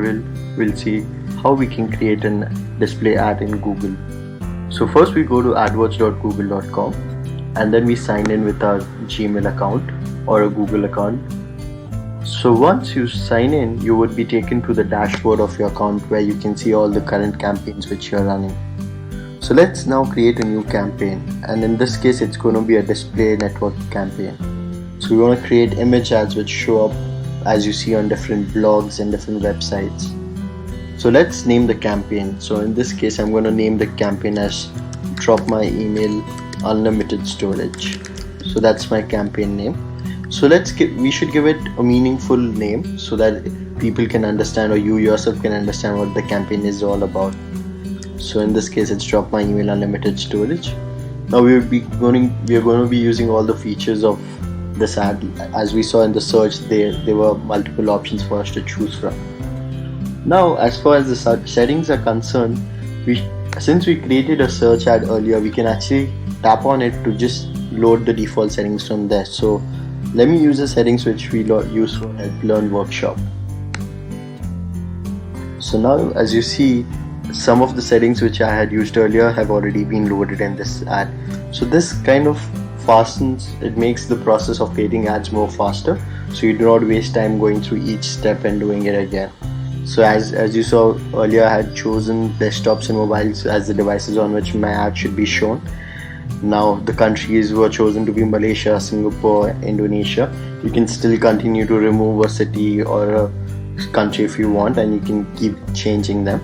tutorial, we'll see how we can create a display ad in Google. So first we go to adwords.google.com and then we sign in with our Gmail account or a Google account. So once you sign in, you would be taken to the dashboard of your account where you can see all the current campaigns which you're running. So let's now create a new campaign, and in this case it's going to be a display network campaign. So we want to create image ads which show up as you see on different blogs and different websites. So let's name the campaign. So in this case I'm going to name the campaign as drop my email unlimited storage. So that's my campaign name. So we should give it a meaningful name so that people can understand, or you yourself can understand what the campaign is all about. So in this case it's drop my email unlimited storage. Now we are going to be using all the features of this ad. As we saw in the search, there were multiple options for us to choose from. Now as far as the settings are concerned, since we created a search ad earlier, we can actually tap on it to just load the default settings from there. So let me use the settings which we use for Help Learn workshop. So now as you see, some of the settings which I had used earlier have already been loaded in this ad. So this kind of it makes the process of creating ads more faster, so you do not waste time going through each step and doing it again. So as you saw earlier, I had chosen desktops and mobiles as the devices on which my ad should be shown. Now the countries were chosen to be Malaysia, Singapore, Indonesia. You can still continue to remove a city or a country if you want, and you can keep changing them.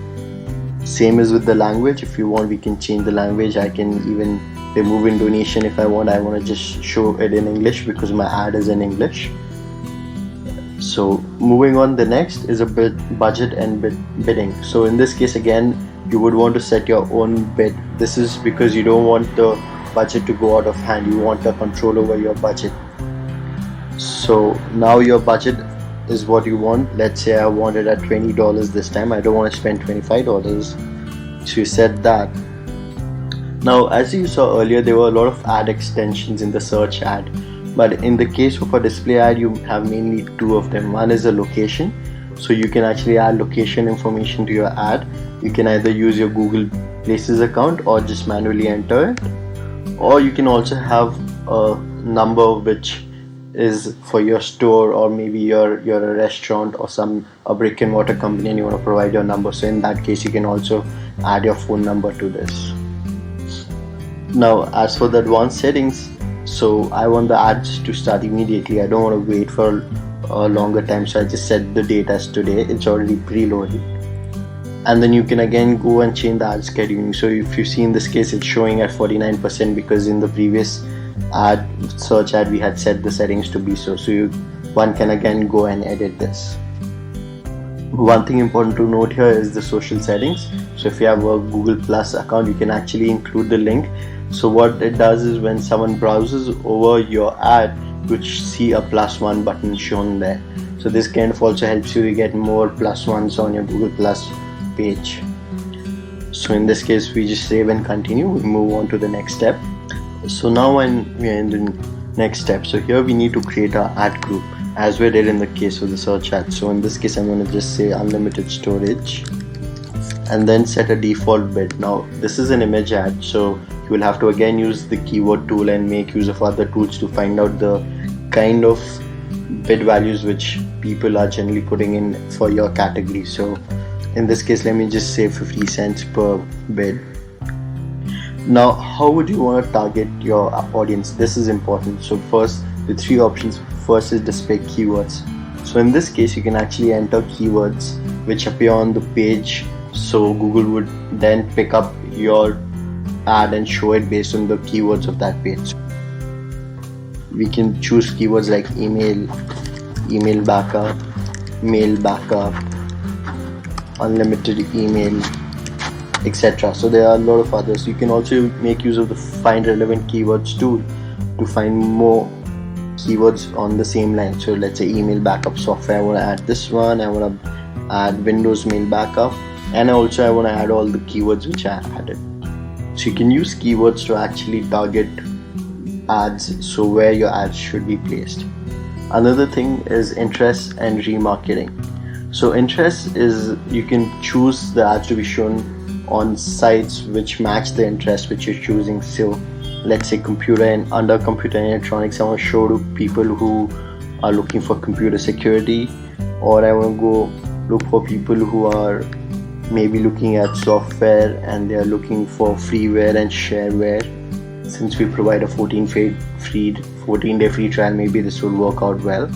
Same as with the language. If you want, we can change the language. I can even remove Indonesian if I want. I want to just show it in English because my ad is in English. So moving on, the next is a budget and bidding. So in this case again, you would want to set your own bid. This is because you don't want the budget to go out of hand. You want the control over your budget. So now your budget is what you want. Let's say I want it at $20 this time. I don't want to spend $25. So you set that. Now as you saw earlier, there were a lot of ad extensions in the search ad, but in the case of a display ad, you have mainly two of them. One is a location. So you can actually add location information to your ad. You can either use your Google Places account or just manually enter it, or you can also have a number which is for your store, or maybe you're a restaurant or a brick and mortar company and you want to provide your number. So in that case you can also add your phone number to this. Now as for the advanced settings, so I want the ads to start immediately. I don't want to wait for a longer time, so I just set the date as today. It's already preloaded. And then you can again go and change the ad scheduling. So if you see in this case, it's showing at 49% because in the previous search ad we had set the settings to be so. One can again go and edit this. One thing important to note here is the social settings. So if you have a Google Plus account, you can actually include the link. So what it does is when someone browses over your ad, you see a +1 button shown there. So this kind of also helps you to get more +1s on your Google Plus page. So in this case we just save and continue. We move on to the next step. So now when we are in the next step, so here we need to create our ad group as we did in the case of the search ad. So in this case I'm going to just say unlimited storage and then set a default bid. Now this is an image ad, so you will have to again use the keyword tool and make use of other tools to find out the kind of bid values which people are generally putting in for your category. So in this case let me just say 50 cents per bid. Now how would you want to target your audience? This is important. So first, the three options. First is display keywords. So in this case you can actually enter keywords which appear on the page, so Google would then pick up your ad and show it based on the keywords of that page. We can choose keywords like email backup, mail backup, unlimited email, etc. So there are a lot of others. You can also make use of the find relevant keywords tool to find more keywords on the same line. So let's say email backup software, I want to add this one, I want to add Windows mail backup, and also I want to add all the keywords which I added. So you can use keywords to actually target ads, so where your ads should be placed. Another thing is interest and remarketing. So interest is, you can choose the ads to be shown on sites which match the interest which you're choosing. So let's say computer, and under computer and electronics I want to show to people who are looking for computer security, or I want to go look for people who are maybe looking at software and they are looking for freeware and shareware. Since we provide a 14-day free trial, maybe this will work out well.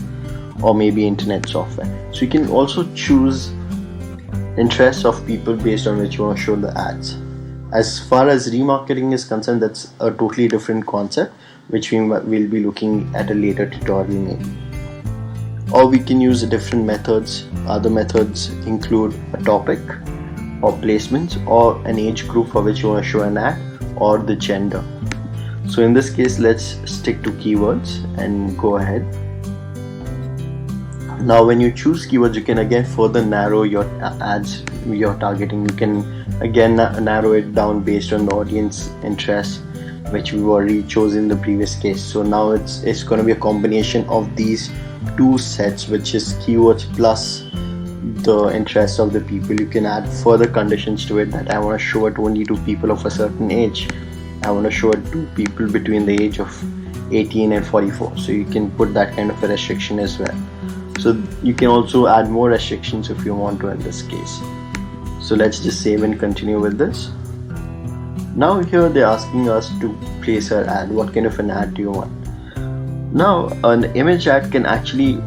Or maybe internet software. So you can also choose interests of people based on which you want to show the ads. As far as remarketing is concerned, that's a totally different concept which we will be looking at a later tutorial maybe. Or we can use different methods. Other methods include a topic or placements or an age group for which you want to show an ad, or the gender. So in this case, let's stick to keywords and go ahead. Now when you choose keywords, you can again further narrow your ads you're targeting. You can again narrow it down based on the audience interest, which we've already chosen in the previous case. So now it's going to be a combination of these two sets, which is keywords plus the interest of the people. You can add further conditions to it, that I want to show it only to people of a certain age. I want to show it to people between the age of 18 and 44. So you can put that kind of a restriction as well. So you can also add more restrictions if you want to in this case. So let's just save and continue with this. Now here they're asking us to place our ad. What kind of an ad do you want? Now an image ad can actually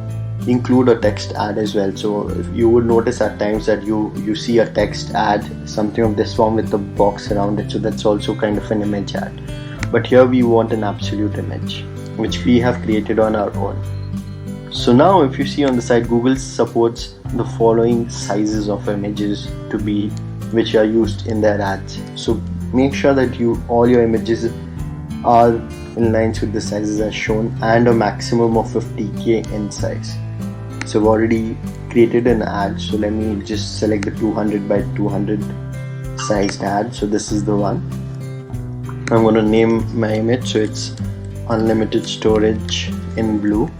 include a text ad as well. So if you would notice at times that you see a text ad, something of this form with a box around it. So that's also kind of an image ad. But here we want an absolute image, which we have created on our own. So now if you see on the side, Google supports the following sizes of images to be which are used in their ads. So make sure that all your images are in lines with the sizes as shown, and a maximum of 50k in size. So I've already created an ad, so let me just select the 200 by 200 sized ad. So this is the one. I'm going to name my image, so it's unlimited storage in blue.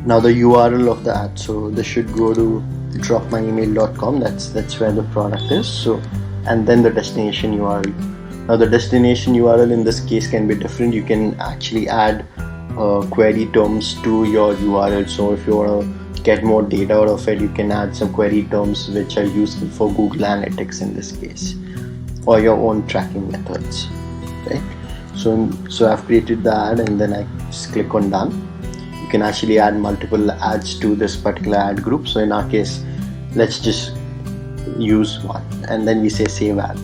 Now the URL of the ad, so this should go to dropmyemail.com. That's where the product is. So, and then the destination URL. Now the destination URL in this case can be different. You can actually add query terms to your URL. So if you want to get more data out of it, you can add some query terms which are useful for Google Analytics in this case, or your own tracking methods, right? So I've created the ad, and then I just click on done. You can actually add multiple ads to this particular ad group. So in our case, let's just use one, and then we say save ad.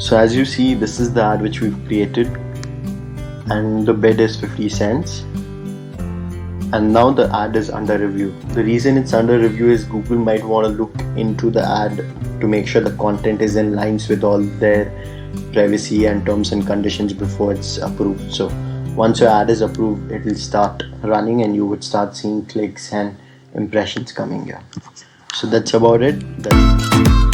So as you see, this is the ad which we've created, and the bid is 50 cents. And now the ad is under review. The reason it's under review is Google might want to look into the ad to make sure the content is in lines with all their privacy and terms and conditions before it's approved. So once your ad is approved, it will start running and you would start seeing clicks and impressions coming here. So that's about it.